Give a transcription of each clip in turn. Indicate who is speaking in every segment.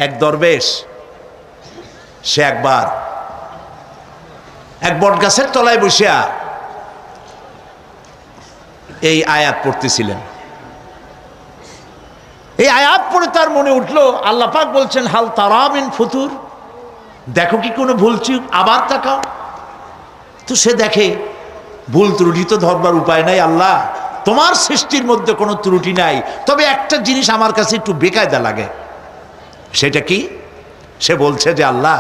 Speaker 1: এক দরবেশ সে একবার এক বট গাছের তলায় বসিয়া এই আয়াত পড়তেছিলেন। এই আয়াত পড়ে তার মনে উঠলো আল্লাহ পাক বলছেন হাল তারা মিন ফুতুর, দেখো কি কোনো ভুল চুক, আবার তাকাও। তো সে দেখে ভুল ত্রুটি তো ধরবার উপায় নাই আল্লাহ, তোমার সৃষ্টির মধ্যে কোনো ত্রুটি নাই, তবে একটা জিনিস আমার কাছে একটু বেকায়দা লাগে। সেটা কি? সে বলছে যে আল্লাহ,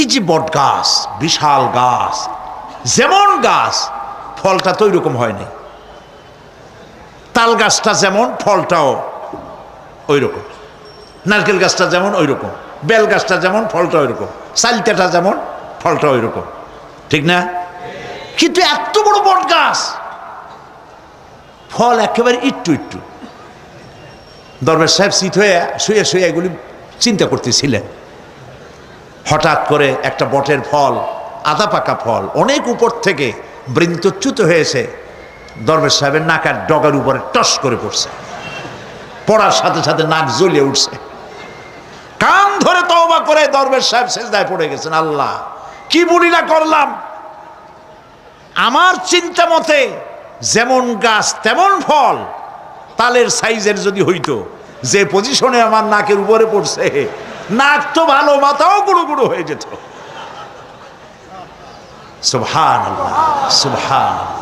Speaker 1: এই যে বট গাছ, বিশাল গাছ, যেমন গাছ ফলটা তো ওই রকম হয়নি, তাল গাছটা যেমন ফলটাও ওই রকম, নারকেল গাছটা যেমন ওই রকম, বেল গাছটা যেমন ফলটা ওই রকম, চালতাটা যেমন ফলটা ওই রকম, ঠিক না? কিন্তু এত বড় বট গাছ, ফল একেবারে একটু একটু। দরবেশ সাহেব চিত হয়ে শুয়ে শুয়ে এগুলি চিন্তা করতেছিলেন। হঠাৎ করে একটা বটের ফল, আধা পাকা ফল, অনেক উপর থেকে বৃন্তচ্যুত হয়েছে দরবেশ সাহেবের নাকের ডগার উপরে টস করে পড়ছে। পড়ার সাথে সাথে নাক জ্বলিয়ে উঠছে। কান ধরে তওবা করে দরবেশ সাহেব সেজদায় পড়ে গেছেন, আল্লাহ কি বলিলা করলাম, আমার চিন্তা মতে যেমন গাছ তেমন ফল, তালের সাইজের যদি হইতো, যে পজিশনে আমার নাকের উপরে পড়ছে, নাক তো ভালো, মাথাও গুঁড়ো গুঁড়ো হয়ে যেত। সুবহানাল্লাহ, সুবহানাল্লাহ।